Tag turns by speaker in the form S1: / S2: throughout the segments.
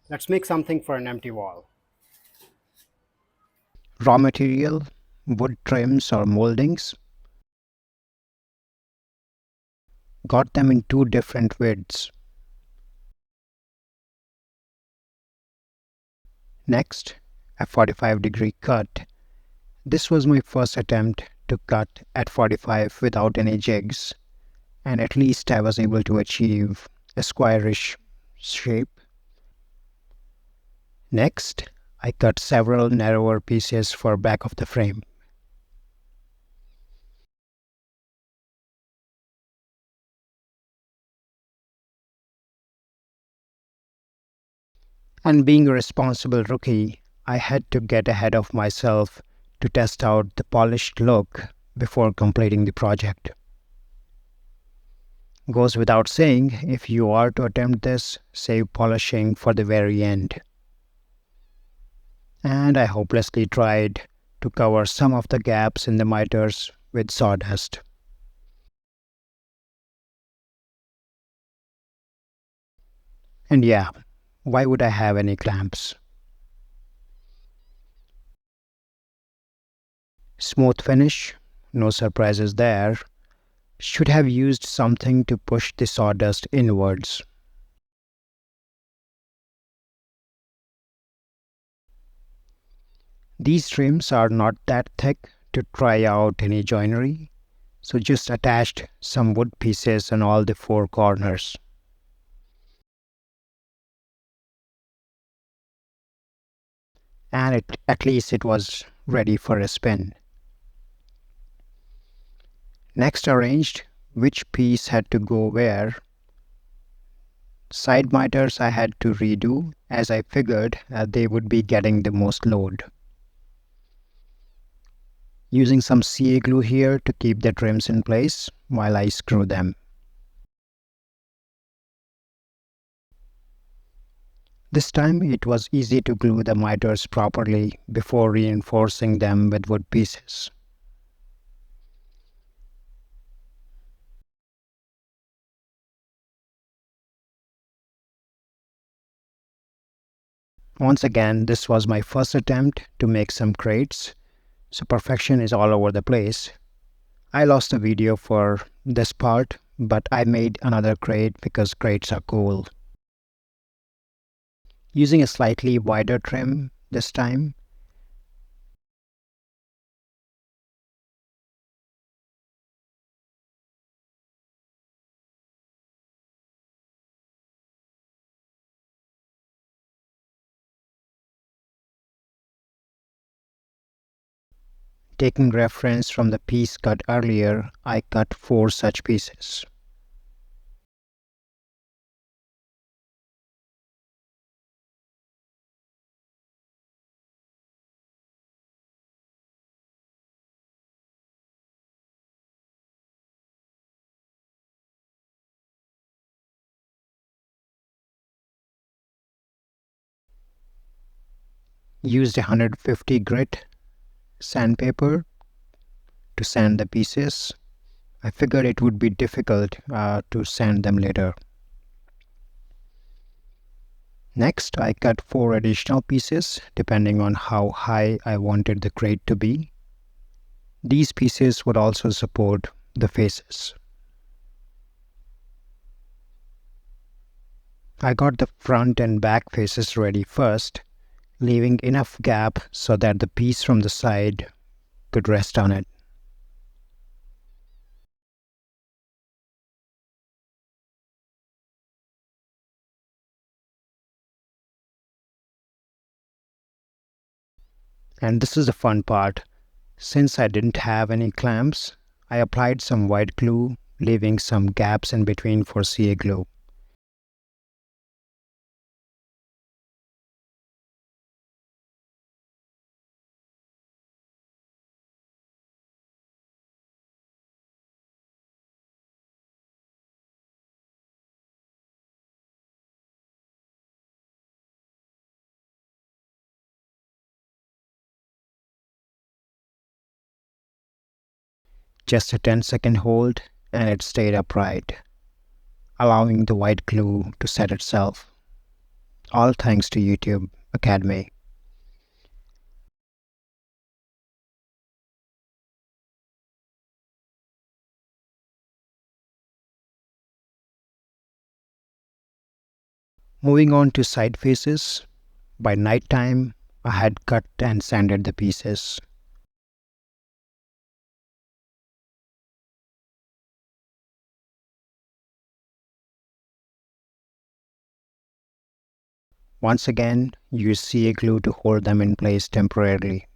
S1: Let's make something for an empty wall.
S2: Raw material, wood trims or moldings. Got them in two different widths. Next, a 45-degree cut. This was my first attempt to cut at 45 without any jigs, and at least I was able to achieve a squarish shape. Next, I cut several narrower pieces for back of the frame. And being a responsible rookie, I had to get ahead of myself to test out the polished look before completing the project. Goes without saying, if you are to attempt this, save polishing for the very end. And I hopelessly tried to cover some of the gaps in the miters with sawdust. And yeah, why would I have any clamps? Smooth finish, no surprises there. Should have used something to push the sawdust inwards. These trims are not that thick to try out any joinery, so just attached some wood pieces on all the four corners. And at least it was ready for a spin. Next arranged which piece had to go where. Side miters I had to redo as I figured they would be getting the most load. Using some CA glue here to keep the trims in place while I screw them. This time it was easy to glue the miters properly before reinforcing them with wood pieces. Once again, this was my first attempt to make some crates, so perfection is all over the place. I lost the video for this part, but I made another crate because crates are cool. Using a slightly wider trim this time, taking reference from the piece cut earlier, I cut 4 such pieces. Used 150 grit sandpaper to sand the pieces. I figured it would be difficult to sand them later. Next, I cut 4 additional pieces depending on how high I wanted the crate to be. These pieces would also support the faces. I got the front and back faces ready first, leaving enough gap so that the piece from the side could rest on it. And this is the fun part. Since I didn't have any clamps, I applied some white glue, leaving some gaps in between for CA glue. Just a 10-second hold and it stayed upright, allowing the white glue to set itself. All thanks to YouTube Academy. Moving on to side faces. By night time, I had cut and sanded the pieces. Once again, use CA glue to hold them in place temporarily.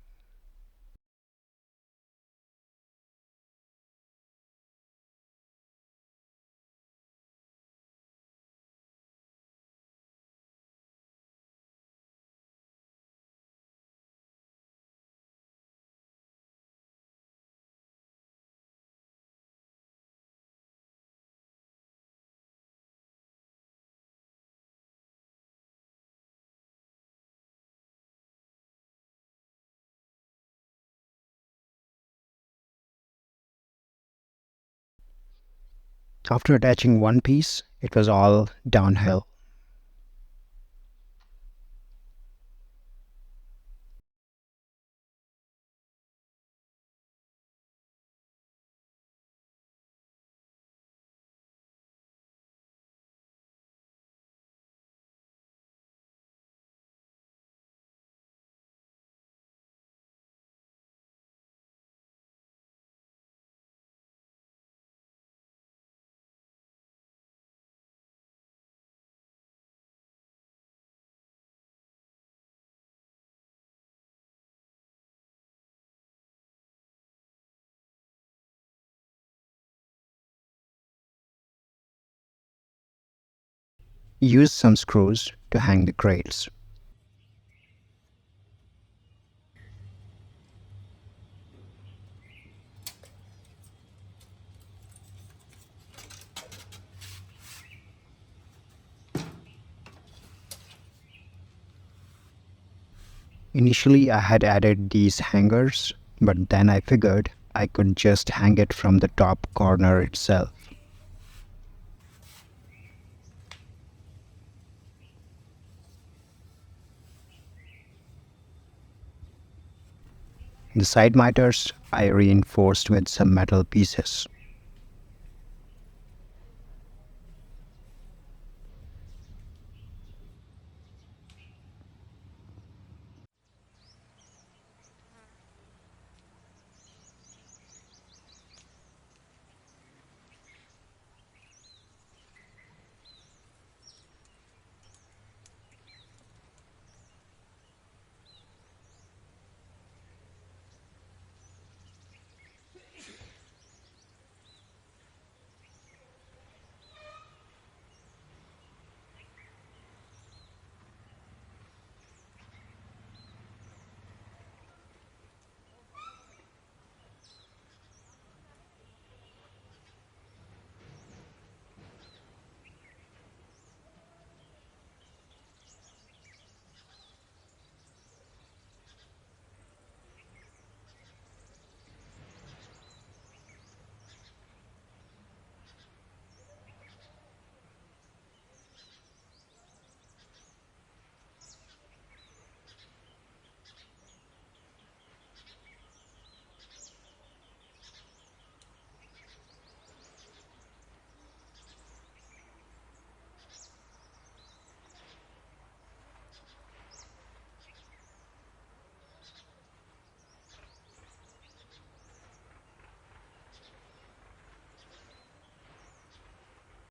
S2: After attaching one piece, it was all downhill. Use some screws to hang the crates. Initially, I had added these hangers, but then I figured I could just hang it from the top corner itself. The side miters I reinforced with some metal pieces.